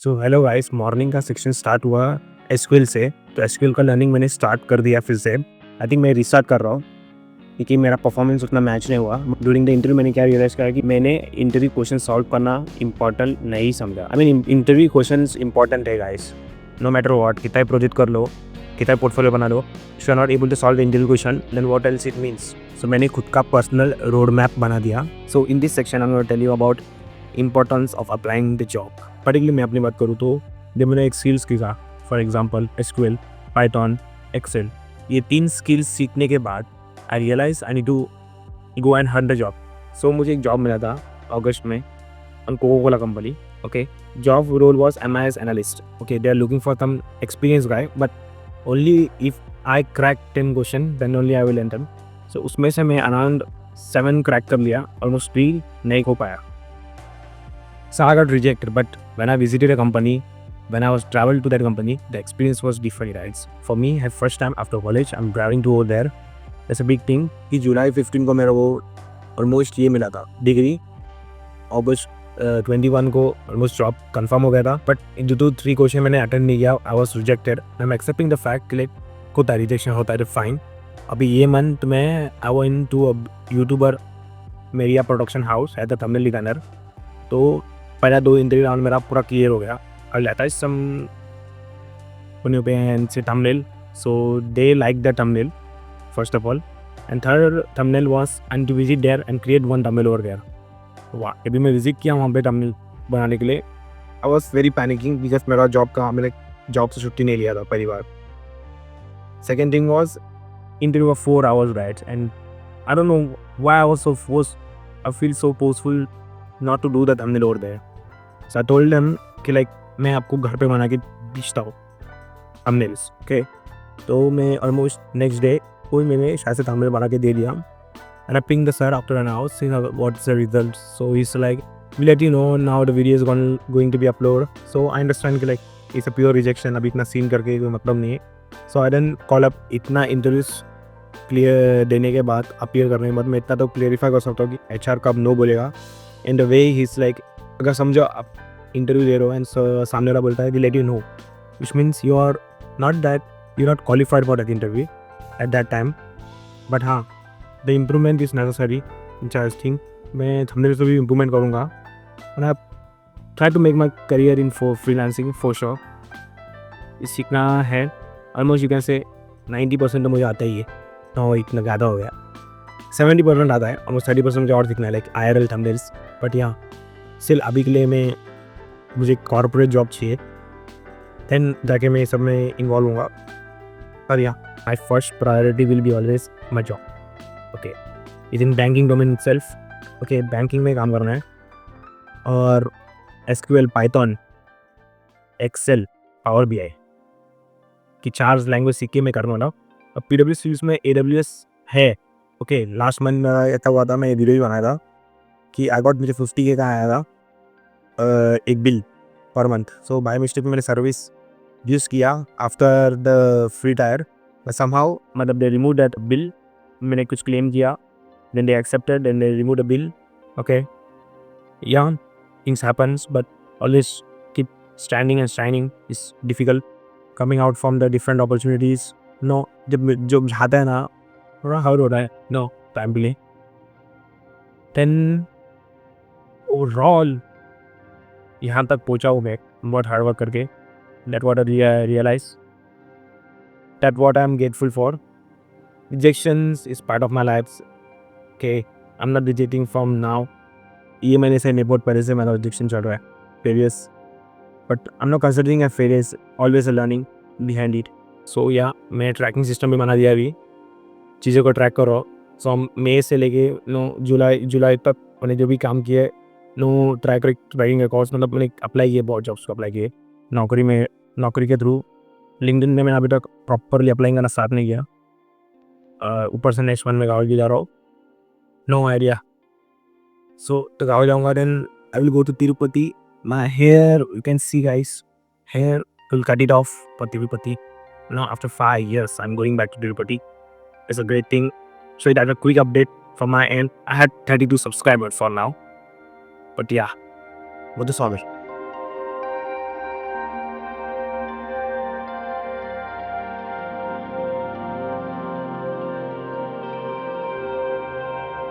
So hello guys, morning का section start हुआ SQL से। तो एसक्यूएल का लर्निंग मैंने स्टार्ट कर दिया फिर से। आई थिंक मैं रिस्टार्ट कर रहा हूँ क्योंकि मेरा परफॉर्मेंस उतना मैच नहीं हुआ। ड्यूरिंग द इंटरव्यू मैंने क्या रियलाइज़ करा कि मैंने इंटरव्यू क्वेश्चन सॉल्व करना इंपॉर्टेंट नहीं समझा। I mean interview question important है गाइस, नो मैटर व्हाट। कितना प्रोजेक्ट कर लो, कितना पोर्टफोलियो बना लो, you are not able to solve the interview question, then what else it means. So मैंने खुद का पर्सनल रोड मैप बना दिया। So in this section I am going to tell you about importance of applying the job. Particularly मैं अपनी बात करूँ तो जब मैंने एक स्किल्स सीखा, for example SQL, Python, Excel, ये 3 स्किल्स सीखने के बाद I realise I need to go and hunt the job. So मुझे एक जॉब मिला था अगस्त में on Coca Cola company. Okay, job role was MIS analyst. Okay, they are looking for some experience guy, but only if I crack 10 question then only I will enter. So उसमें से मैं around 7 crack कर लिया, almost 3 नहीं हो पाया। So I got rejected, but when I visited a company, when I was traveled to that company, the experience was different, right? For me, at first time after college, I'm driving to over there. That's a big thing. कि जुलाई 15 को मेरा वो almost ये मिला था degree, अगस्त 21 को almost job confirm हो गया था। बट ड्यू टू 3 क्वेश्चन मैंने अटेंड नहीं किया, I was rejected. I am accepting the fact कि लाइक होता है, रिजेक्शन होता है, फाइन। अभी ये मंथ में आई वो इन टू यूट्यूबर मेरिया प्रोडक्शन हाउस है द थंबनेल डिजाइनर। तो पहला 2 इंटरव्यू राउंड मेरा पूरा क्लियर हो गया। आई लेट अस सम से thumbnail, so they like the thumbnail first of all, and third thumbnail was and to visit there and create one thumbnail over there. वाह, अभी मैं विजिट किया वहाँ पे थंबनेल बनाने के लिए। I was very panicking because मेरा जॉब का, मैंने जॉब से छुट्टी नहीं लिया था पहली बार। Second thing was interview of 4 hours right, and I don't know why I was so forced, I feel so forceful not to do the thumbnail over there. So I told them कि like मैं आपको घर पे बना के बेचता हूँ thumbnails, okay? तो मैं almost next day कोई मैंने शायद से thumbnail बना के दे दिया, and I pinged the sir after an hour saying what's the result. So he's like, we'll let you know now the video is going to be uploaded. So I understand कि like it's a pure rejection, अभी इतना scene करके कोई मतलब नहीं है। So I didn't call up इतना interviews clear देने के बाद, अपीयर करने के बाद मैं इतना तो क्लियरिफाई कर सकता हूँ कि HR कब नो बोलेगा। In the way he is like, अगर समझो आप इंटरव्यू दे रहे हो एंड सामने वाला बोलता है we let you know, which means you are not qualified for that interview at that time. But हाँ, the improvement is necessary in charge thing. मैं थंबनेल से भी इम्प्रूवमेंट करूँगा and I try to make my career in for freelancing for sure. सीखना है almost you can say 90% तो मुझे आता ही है, तो इतना ज़्यादा हो गया। 70% आता है, ऑलमोस्ट 30% मुझे और सीखना है, लाइक IRL थंबनेल्स। बट यहाँ स्टिल अभी के लिए मुझे कॉर्पोरेट जॉब चाहिए, देन जाके मैं सब में इन्वॉल्व होऊंगा। पर यहाँ my first priority will be always my job. Okay, is in banking domain itself. Okay, banking में काम करना है और SQL, Python, Excel, Power BI की 4 लैंग्वेज सीख के मैं करना वाला। अब PWC में AWS है। ओके, लास्ट मंथ मेरा ऐसा हुआ था, मैं वीडियो भी बनाया था कि आई गॉट, मुझे 50K का आया था एक bill per month. So by mistake मैंने सर्विस यूज़ किया after the free tier, somehow मतलब दे रिमूव दैट बिल। मैंने कुछ क्लेम किया, then they accepted and they remove the bill. Okay, yeah things happens, but always keep standing and shining is difficult, coming out from the different opportunities. No, जब जो जाता है ना थोड़ा hard हो रहा है, नो टाइम के लिए। देन ओवरऑल यहाँ तक पहुँचा हूँ मैं बहुत हार्ड वर्क करके। That what I realise, that what I am grateful for. Rejections is part of my life. Okay, I am not rejecting from now. ये मैंने से बहुत पहले से मेरा रिजेक्शन चल रहा है failures, but I am not considering a failures, always a learning behind it. So yeah मैं ट्रैकिंग सिस्टम भी बना दिया अभी, चीज़ों को ट्रैक करो। सो मई से लेके जुलाई तक मैंने जो भी काम किया है, ट्रैकिंग रिकॉर्ड्स, मतलब मैंने अप्लाई किए, बहुत जॉब्स को अप्लाई किए नौकरी के थ्रू। लिंक्डइन में मैंने अभी तक प्रॉपरली अप्लाई करना स्टार्ट नहीं किया। ऊपर से नेक्स्ट मंथ में गाँव जा रहा हूँ, नो आइडिया। सो तो गाँव जाऊँगा, then I will go to Tirupati. My hair, you can see guys, hair will cut it off for Tirupati. Now after 5 years I'm going back to Tirupati. It's a great thing. So that's a quick update from my end. I had 32 subscribers for now, but yeah, what the solve?